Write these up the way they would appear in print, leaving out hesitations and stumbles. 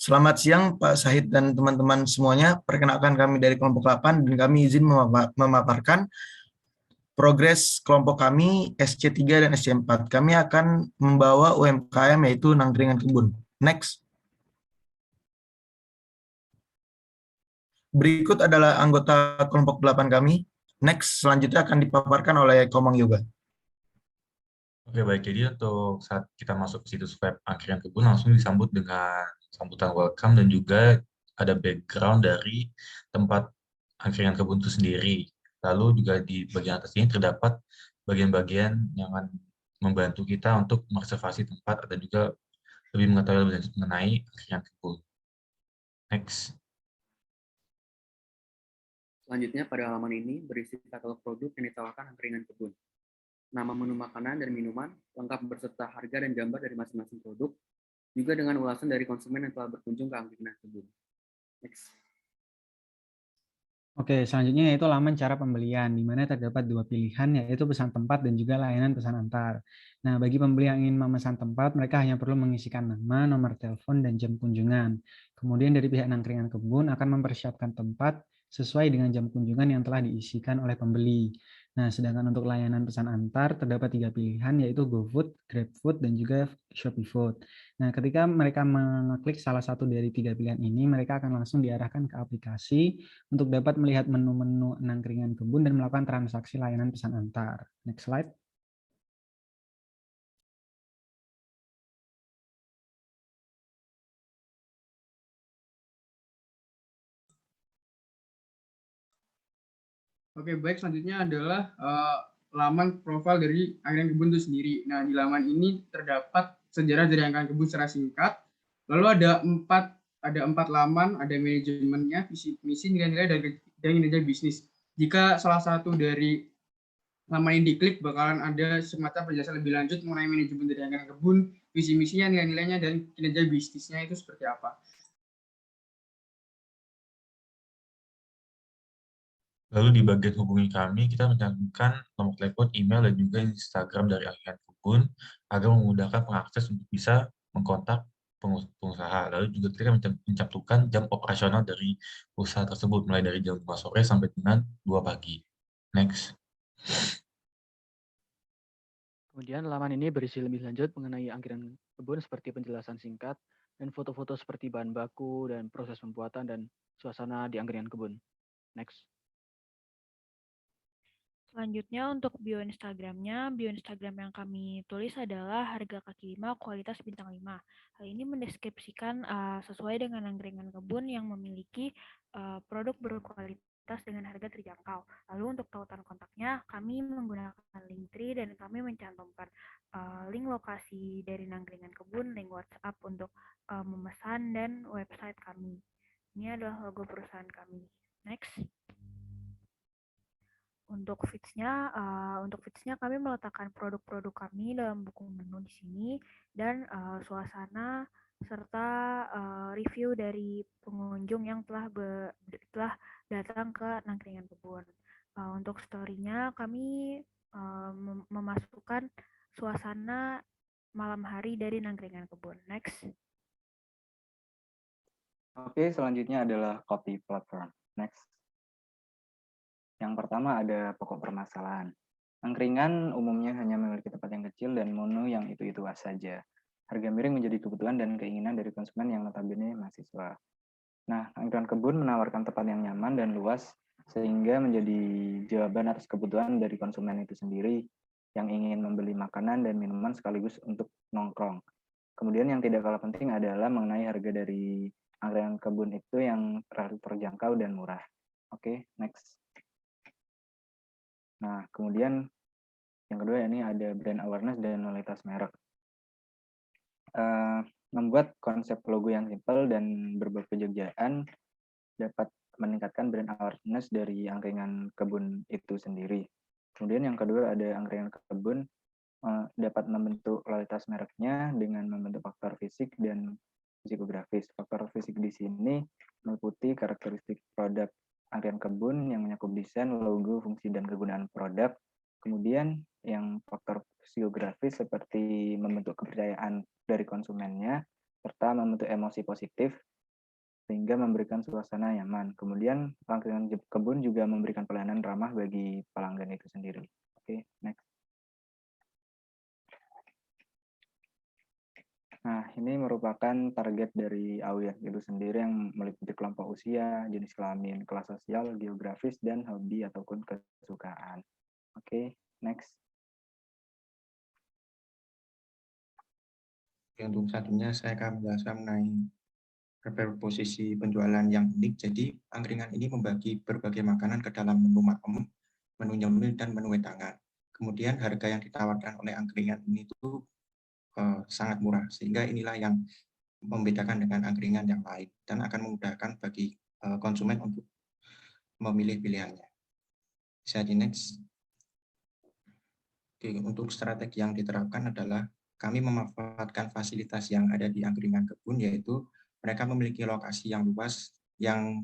Selamat siang Pak Sahid dan teman-teman semuanya. Perkenalkan kami dari kelompok 8 dan kami izin memaparkan progres kelompok kami SC3 dan SC4. Kami akan membawa UMKM yaitu Nangkringan Kebun. Next. Berikut adalah anggota kelompok 8 kami. Next, selanjutnya akan dipaparkan oleh Komang Yoga. Oke, baik. Jadi untuk saat kita masuk ke situs web Angkringan Kebun langsung disambut dengan sambutan welcome dan juga ada background dari tempat Angkringan Kebun itu sendiri. Lalu juga di bagian atas ini terdapat bagian-bagian yang akan membantu kita untuk mereservasi tempat dan juga lebih mengetahui lebih lanjut mengenai Angkringan Kebun. Next. Selanjutnya pada halaman ini berisi katalog produk yang ditawarkan Angkringan Kebun. Nama menu makanan dan minuman, lengkap berserta harga dan gambar dari masing-masing produk, juga dengan ulasan dari konsumen yang telah berkunjung ke Angkringan Kebun. Next. Oke, selanjutnya yaitu laman cara pembelian, di mana terdapat dua pilihan, yaitu pesan tempat dan juga layanan pesan antar. Nah, bagi pembeli yang ingin memesan tempat, mereka hanya perlu mengisikan nama, nomor telepon, dan jam kunjungan. Kemudian dari pihak Nangkringan Kebun akan mempersiapkan tempat sesuai dengan jam kunjungan yang telah diisikan oleh pembeli. Nah, sedangkan untuk layanan pesan antar, terdapat tiga pilihan, yaitu GoFood, GrabFood, dan juga ShopeeFood. Nah, ketika mereka mengeklik salah satu dari tiga pilihan ini, mereka akan langsung diarahkan ke aplikasi untuk dapat melihat menu-menu Nangkringan Kebun dan melakukan transaksi layanan pesan antar. Next slide. Oke, baik. Selanjutnya adalah laman profil dari Angkringan Kebun itu sendiri. Nah, di laman ini terdapat sejarah dari Angkringan Kebun secara singkat. Lalu ada empat laman, ada manajemennya, visi misi, nilai-nilai, dan kinerja bisnis. Jika salah satu dari laman ini diklik, bakalan ada semacam penjelasan lebih lanjut mengenai manajemen dari Angkringan Kebun, visi misinya, nilai-nilainya, dan kinerja bisnisnya itu seperti apa. Lalu di bagian hubungi kami, kita mencantumkan nomor telepon, email, dan juga Instagram dari Angkringan Kebun agar memudahkan pengakses untuk bisa mengkontak pengusaha. Lalu juga kita mencantumkan jam operasional dari usaha tersebut, mulai dari jam 5 sore sampai dengan 2 pagi. Next. Kemudian laman ini berisi lebih lanjut mengenai Angkringan Kebun seperti penjelasan singkat dan foto-foto seperti bahan baku dan proses pembuatan dan suasana di Angkringan Kebun. Next. Selanjutnya untuk bio Instagram yang kami tulis adalah harga kaki 5, kualitas bintang 5. Hal ini mendeskripsikan sesuai dengan Angkringan Kebun yang memiliki produk berkualitas dengan harga terjangkau. Lalu untuk tautan kontaknya, kami menggunakan Linktree dan kami mencantumkan link lokasi dari Angkringan Kebun, link WhatsApp untuk memesan, dan website kami. Ini adalah logo perusahaan kami. Next. Untuk feeds-nya kami meletakkan produk-produk kami dalam buku menu di sini dan suasana serta review dari pengunjung yang telah datang ke Nangkringan Kebun. Untuk story-nya kami memasukkan suasana malam hari dari Nangkringan Kebun. Next. Oke, selanjutnya adalah copy platform. Next. Yang pertama ada pokok permasalahan. Angkringan umumnya hanya memiliki tempat yang kecil dan menu yang itu-itu saja. Harga miring menjadi kebutuhan dan keinginan dari konsumen yang notabene mahasiswa. Nah, Angkringan Kebun menawarkan tempat yang nyaman dan luas sehingga menjadi jawaban atas kebutuhan dari konsumen itu sendiri yang ingin membeli makanan dan minuman sekaligus untuk nongkrong. Kemudian yang tidak kalah penting adalah mengenai harga dari Angkringan Kebun itu yang relatif terjangkau dan murah. Oke, next. Nah, kemudian yang kedua ini ada brand awareness dan loyalitas merek. Membuat konsep logo yang simpel dan berbau kejogjaan dapat meningkatkan brand awareness dari Angkringan Kebun itu sendiri. Kemudian yang kedua ada Angkringan Kebun dapat membentuk loyalitas mereknya dengan membentuk faktor fisik dan psikografis. Faktor fisik di sini meliputi karakteristik produk Angkringan Kebun yang mencakup desain, logo, fungsi, dan kegunaan produk. Kemudian yang faktor psikografis seperti membentuk kepercayaan dari konsumennya, serta membentuk emosi positif sehingga memberikan suasana nyaman. Kemudian angkringan kebun juga memberikan pelayanan ramah bagi pelanggan itu sendiri. Oke, next. Nah, ini merupakan target dari AWIA itu sendiri yang meliputi kelompok usia, jenis kelamin, kelas sosial, geografis, dan hobi ataupun kesukaan. Oke, next. Untuk selanjutnya saya akan menjelaskan mengenai posisi penjualan yang unik. Jadi angkringan ini membagi berbagai makanan ke dalam menu makmum, menu nyemil, dan menu wedangan. Kemudian harga yang ditawarkan oleh angkringan ini itu sangat murah, sehingga inilah yang membedakan dengan angkringan yang lain dan akan memudahkan bagi konsumen untuk memilih pilihannya. Bisa di next. Oke, untuk strategi yang diterapkan adalah kami memanfaatkan fasilitas yang ada di angkringan kebun, yaitu mereka memiliki lokasi yang luas yang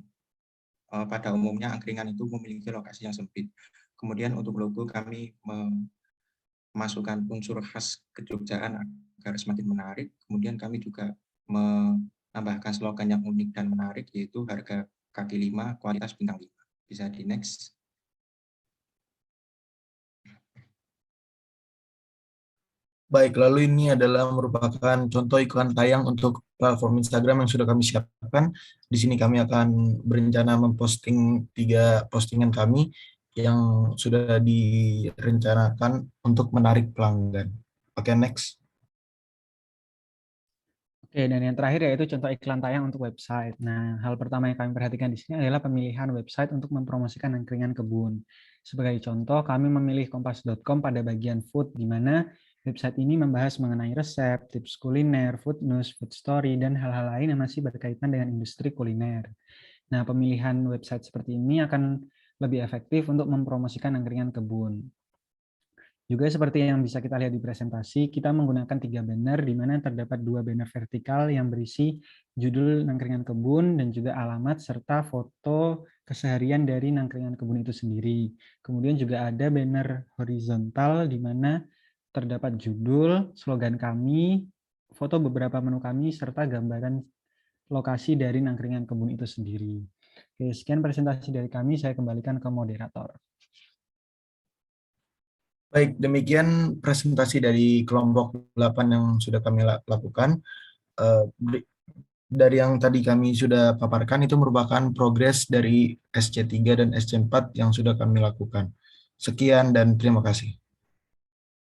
pada umumnya angkringan itu memiliki lokasi yang sempit. Kemudian untuk logo kami memasukkan unsur khas kejogjaan agar semakin menarik. Kemudian kami juga menambahkan slogan yang unik dan menarik, yaitu harga kaki 5, kualitas bintang 5. Bisa di next. Baik, lalu ini adalah merupakan contoh iklan tayang untuk platform Instagram yang sudah kami siapkan. Di sini kami akan berencana memposting 3 postingan kami yang sudah direncanakan untuk menarik pelanggan. Oke, next. Oke, dan yang terakhir yaitu contoh iklan tayang untuk website. Nah, hal pertama yang kami perhatikan di sini adalah pemilihan website untuk mempromosikan angkringan kebun. Sebagai contoh, kami memilih kompas.com pada bagian food, di mana website ini membahas mengenai resep, tips kuliner, food news, food story, dan hal-hal lain yang masih berkaitan dengan industri kuliner. Nah, pemilihan website seperti ini akan lebih efektif untuk mempromosikan angkringan kebun. Juga seperti yang bisa kita lihat di presentasi, kita menggunakan 3 banner, di mana terdapat 2 banner vertikal yang berisi judul nangkringan kebun dan juga alamat serta foto keseharian dari nangkringan kebun itu sendiri. Kemudian juga ada banner horizontal di mana terdapat judul, slogan kami, foto beberapa menu kami, serta gambaran lokasi dari nangkringan kebun itu sendiri. Oke, sekian presentasi dari kami, saya kembalikan ke moderator. Baik, demikian presentasi dari kelompok 8 yang sudah kami lakukan. Dari yang tadi kami sudah paparkan, itu merupakan progres dari SC3 dan SC4 yang sudah kami lakukan. Sekian dan terima kasih.